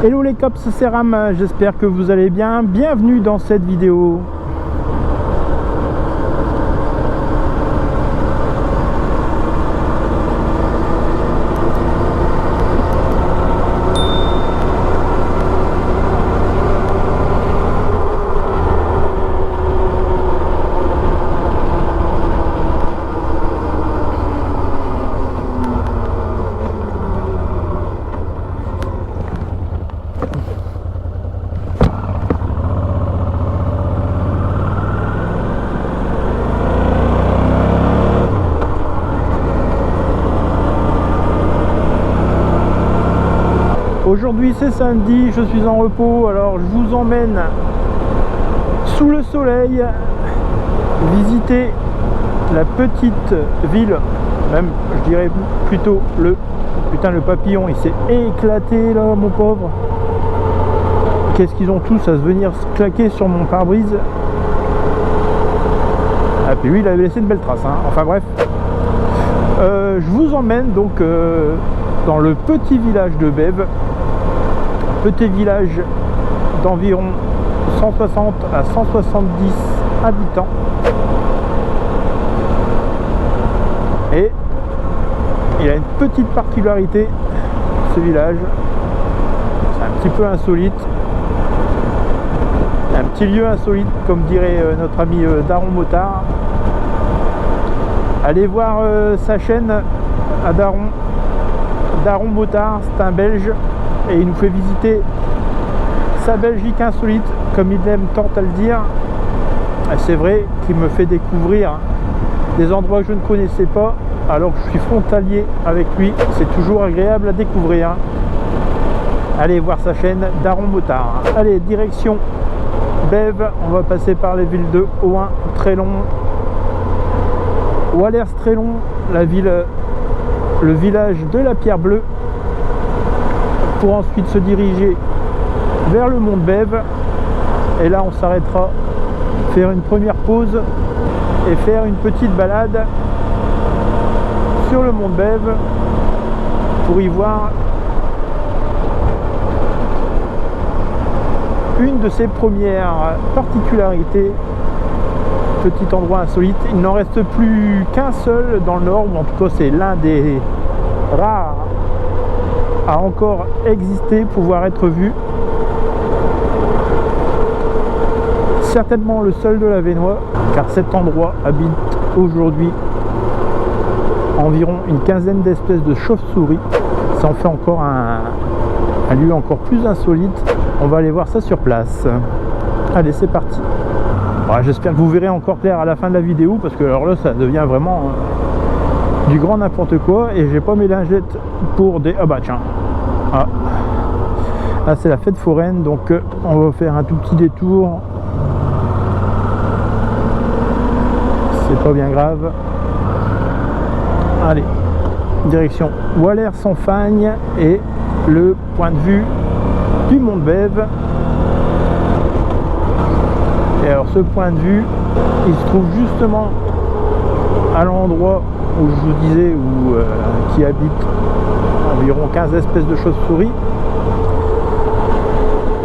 Hello les cops, c'est Ram, j'espère que vous allez bien. Bienvenue dans cette vidéo. Aujourd'hui c'est samedi, je suis en repos, alors je vous emmène sous le soleil visiter la petite ville, même je dirais plutôt le papillon, il s'est éclaté là mon pauvre. Qu'est-ce qu'ils ont tous à se venir se claquer sur mon pare-brise. Ah puis oui, il avait laissé une belle trace, hein. Enfin bref, je vous emmène donc dans le petit village de Bève. Petit village d'environ 160 à 170 habitants. Et il a une petite particularité, ce village. C'est un petit peu insolite. Un petit lieu insolite, comme dirait notre ami Daron Motard. Allez voir sa chaîne à Daron. Daron Motard, c'est un Belge. Et il nous fait visiter sa Belgique insolite, comme il aime tant à le dire. C'est vrai qu'il me fait découvrir des endroits que je ne connaissais pas, alors que je suis frontalier avec lui. C'est toujours agréable à découvrir. Allez voir sa chaîne Daron Motard. Allez, direction Bève. On va passer par les villes de Ohain, Trélon, Wallers, Trélon, la ville, le village de la Pierre Bleue, pour ensuite se diriger vers le mont de Bève. Et là on s'arrêtera, faire une première pause et faire une petite balade sur le mont de Bève pour y voir une de ses premières particularités. Petit endroit insolite, il n'en reste plus qu'un seul dans le nord, ou en tout cas c'est l'un des rares à encore exister, pouvoir être vu. Certainement le seul de la Vénois, car cet endroit habite aujourd'hui environ une quinzaine d'espèces de chauves-souris. Ça en fait encore un lieu encore plus insolite. On va aller voir ça sur place. Allez, c'est parti. Voilà, j'espère que vous verrez encore clair à la fin de la vidéo, parce que alors là ça devient vraiment du grand n'importe quoi. Et j'ai pas mes lingettes pour des... Ah bah tiens, ah c'est la fête foraine, donc on va faire un tout petit détour. C'est pas bien grave. Allez, direction Wallers-en-Fagne et le point de vue du mont de Bève. Et alors ce point de vue, il se trouve justement à l'endroit où je vous disais où qui habite environ 15 espèces de chauves-souris.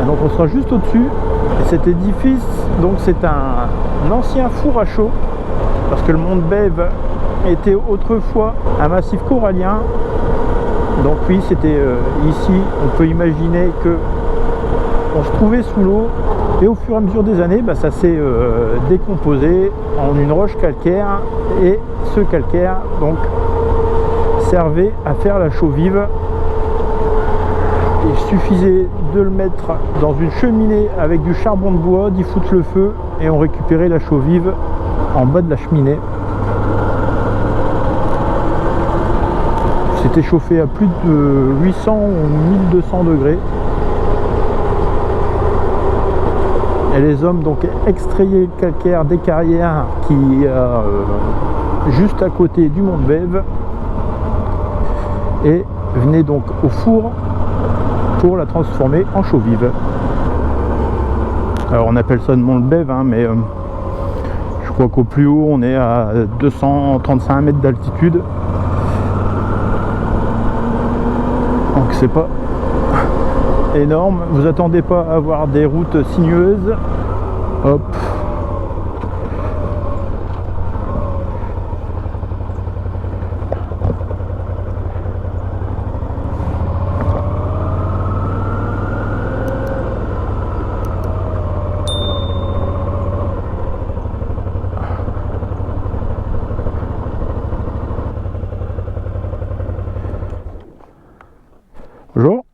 Donc on sera juste au-dessus. Et cet édifice, donc c'est un ancien four à chaud, parce que le mont de Bève était autrefois un massif corallien. Donc oui, c'était ici, on peut imaginer que on se trouvait sous l'eau. Et au fur et à mesure des années, ça s'est décomposé en une roche calcaire. Et ce calcaire donc servait à faire la chaux vive. Il suffisait de le mettre dans une cheminée avec du charbon de bois, d'y foutre le feu et on récupérait la chaux vive en bas de la cheminée. C'était chauffé à plus de 800 ou 1200 degrés. Et les hommes donc extrayaient le calcaire des carrières qui juste à côté du mont de Bève et venaient donc au four pour la transformer en chaux vive. Alors on appelle ça le mont de Bève, hein, mais je crois qu'au plus haut on est à 235 mètres d'altitude. Donc c'est pas énorme. Vous attendez pas à avoir des routes sinueuses. Hop. Bonjour.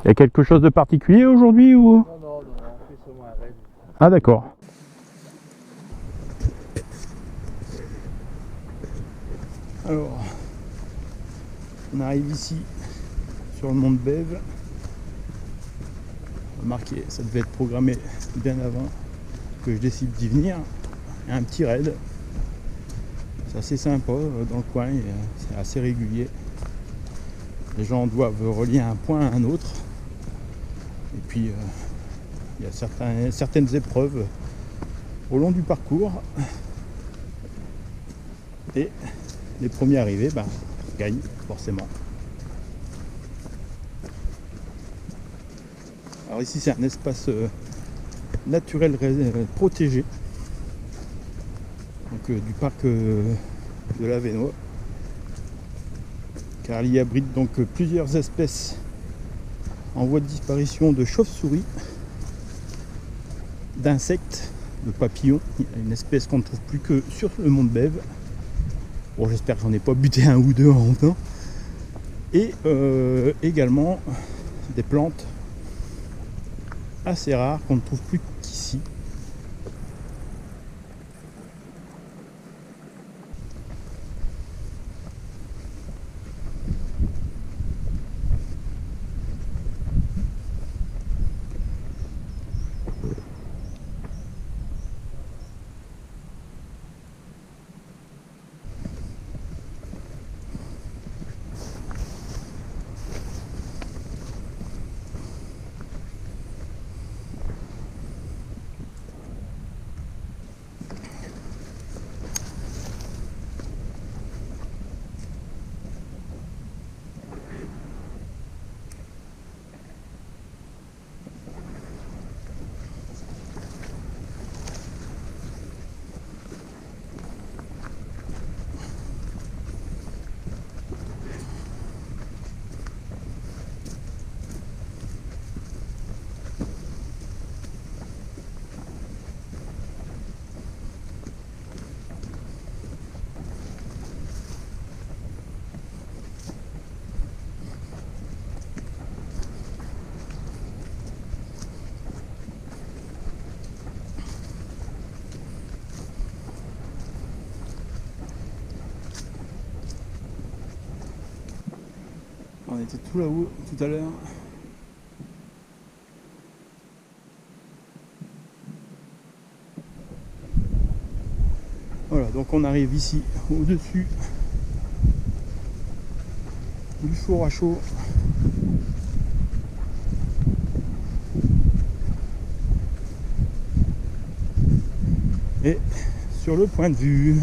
Il y a quelque chose de particulier aujourd'hui ou? Non, on fait seulement un raid. Ah d'accord. Alors, on arrive ici sur le mont de Bève. Remarquez, ça devait être programmé bien avant que je décide d'y venir. Il y a un petit raid. C'est assez sympa dans le coin, c'est assez régulier. Les gens doivent relier un point à un autre. Et puis il y a certaines épreuves au long du parcours. Et les premiers arrivés gagnent forcément. Alors ici c'est un espace naturel protégé, donc du parc de la Vénois, car il y abrite donc plusieurs espèces en voie de disparition de chauves-souris, d'insectes, de papillons. Il y a une espèce qu'on ne trouve plus que sur le mont de Bève. Bon, j'espère que j'en ai pas buté un ou deux en revenant. Et également des plantes assez rares qu'on ne trouve plus qu'ici. On était tout là-haut tout à l'heure. Voilà, donc on arrive ici au-dessus du four à chaud. Et sur le point de vue.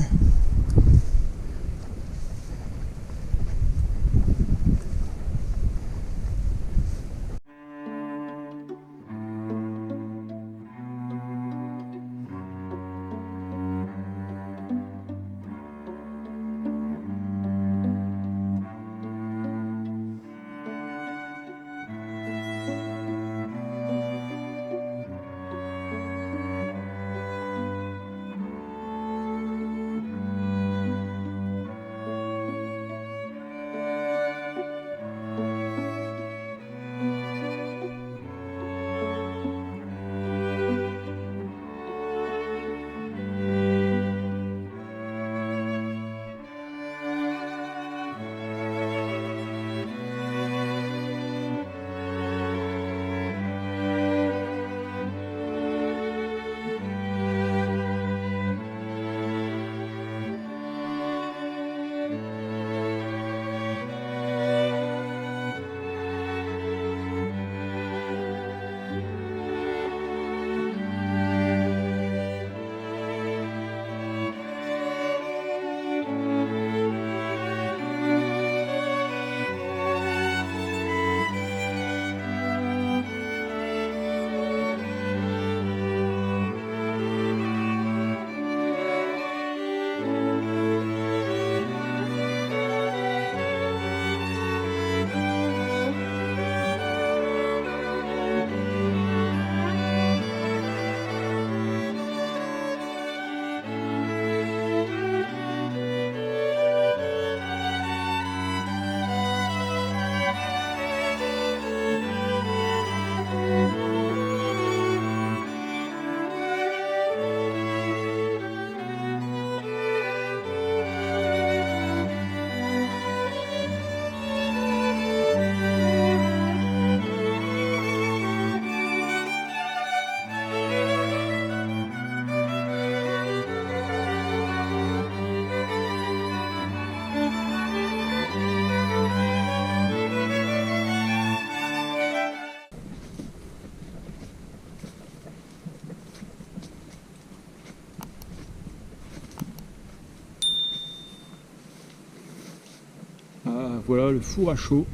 Voilà le four à chaud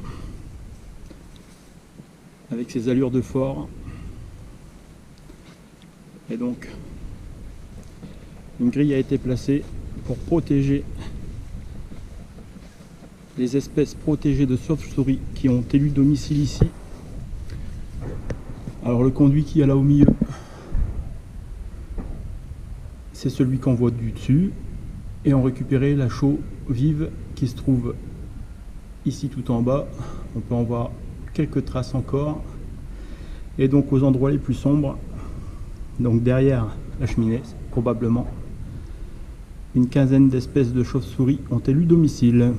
avec ses allures de fort. Et donc une grille a été placée pour protéger les espèces protégées de chauves-souris qui ont élu domicile ici. Alors le conduit qui est là au milieu, c'est celui qu'on voit du dessus, et on récupérait la chaux vive qui se trouve ici tout en bas. On peut en voir quelques traces encore, et donc aux endroits les plus sombres, donc derrière la cheminée probablement, une quinzaine d'espèces de chauves-souris ont élu domicile.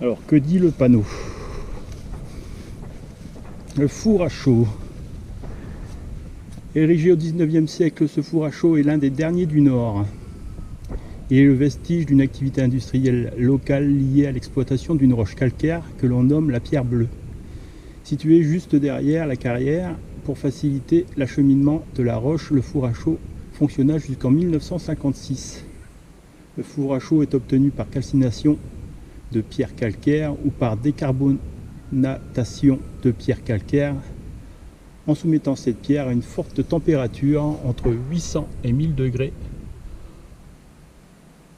Alors que dit le panneau? Le four à chaud. Érigé au 19e siècle, ce four à chaud est l'un des derniers du Nord. Il est le vestige d'une activité industrielle locale liée à l'exploitation d'une roche calcaire que l'on nomme la pierre bleue. Situé juste derrière la carrière, pour faciliter l'acheminement de la roche, le four à chaud fonctionna jusqu'en 1956. Le four à chaud est obtenu par calcination de pierre calcaire ou par décarbonatation de pierre calcaire en soumettant cette pierre à une forte température entre 800 et 1000 degrés.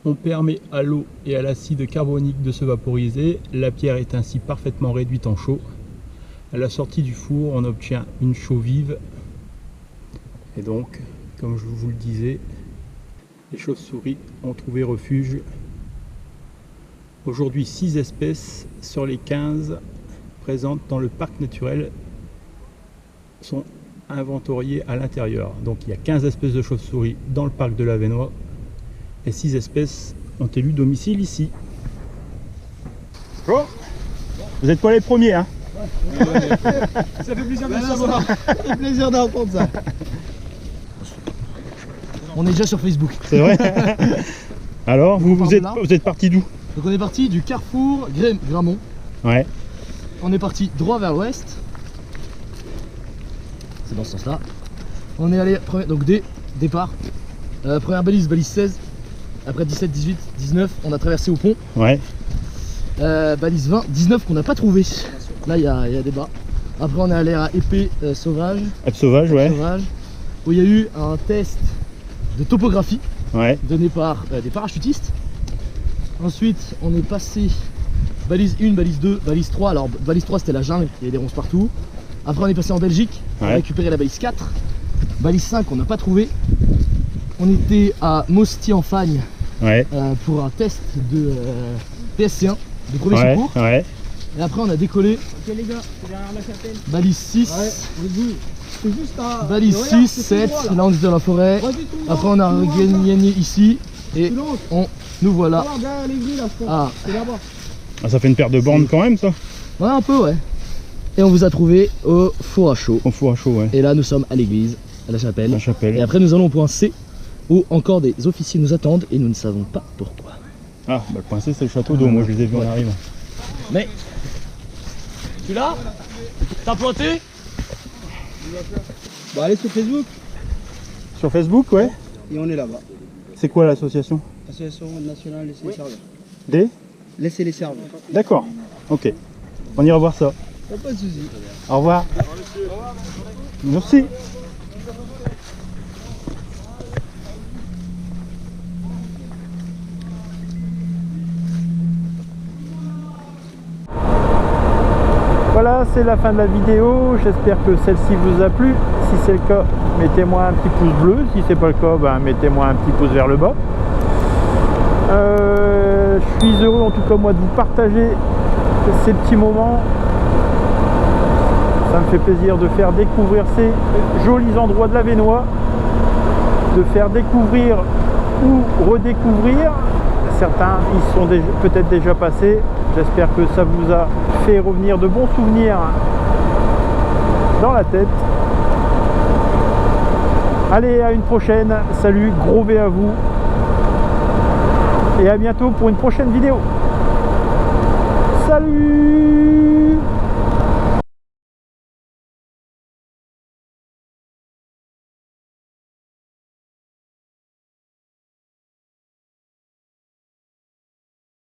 On permet à l'eau et à l'acide carbonique de se vaporiser. La pierre est ainsi parfaitement réduite en chaux. À la sortie du four, on obtient une chaux vive. Et donc, comme je vous le disais, les chauves-souris ont trouvé refuge. Aujourd'hui, 6 espèces sur les 15 présentes dans le parc naturel sont inventoriées à l'intérieur. Donc il y a 15 espèces de chauves-souris dans le parc de l'Avesnois et 6 espèces ont élu domicile ici. Bonjour. Vous n'êtes pas les premiers, hein? Ça fait plaisir de le savoir. Ça fait plaisir d'entendre ça. On est déjà sur Facebook. C'est vrai. Alors, vous êtes parti d'où? Donc on est parti du carrefour Gramont. Ouais. On est parti droit vers l'ouest. C'est dans ce sens-là. On est allé, donc départ. Première balise, balise 16. Après 17, 18, 19, on a traversé au pont. Ouais. Balise 20, 19 qu'on n'a pas trouvé. Là il y a des bas. Après on est allé à épée sauvage. Épée sauvage, ouais. Sauvage, où il y a eu un test de topographie. Ouais. Donné par des parachutistes. Ensuite on est passé balise 1, balise 2, balise 3. Alors balise 3 c'était la jungle, il y a des ronces partout. Après on est passé en Belgique, on a récupéré la balise 4. Balise 5 on n'a pas trouvé. On était à Mostier-en-Fagne pour un test de PSC1, de premier secours. Ouais. Et après on a décollé. Ok les gars, c'est derrière la chapelle. Balise 6. Ouais, c'est juste à... Balise 6, 7, là on est dans la forêt. Après on a regagné ici. Et nous voilà. Derrière les grilles là, je pense. Ah. C'est là-bas. Ah, ça fait une paire de bornes quand même, ça? Ouais, un peu, ouais. Et on vous a trouvé au four à chaud. Au four à chaud, ouais. Et là nous sommes à l'église, à la chapelle. La chapelle. Et après nous allons au point C, où encore des officiers nous attendent et nous ne savons pas pourquoi. Ah, bah le point C c'est le château d'eau, moi je les ai vus en arrivant. Mais tu l'as? T'as planté? Bah allez sur Facebook Sur Facebook, ouais. et on est là-bas. C'est quoi l'association? Association nationale Laissez les serveurs. Des? Laissez les serveurs. D'accord, ok. On ira voir ça. Pas de soucis. Au revoir. Merci. Voilà, c'est la fin de la vidéo. J'espère que celle-ci vous a plu. Si c'est le cas, mettez-moi un petit pouce bleu. Si c'est pas le cas, ben, mettez-moi un petit pouce vers le bas. Je suis heureux en tout cas moi de vous partager ces petits moments. Ça me fait plaisir de faire découvrir ces jolis endroits de l'Avesnois, de faire découvrir ou redécouvrir. Certains y sont peut-être déjà passés. J'espère que ça vous a fait revenir de bons souvenirs dans la tête. Allez, à une prochaine. Salut, gros V à vous. Et à bientôt pour une prochaine vidéo. Salut!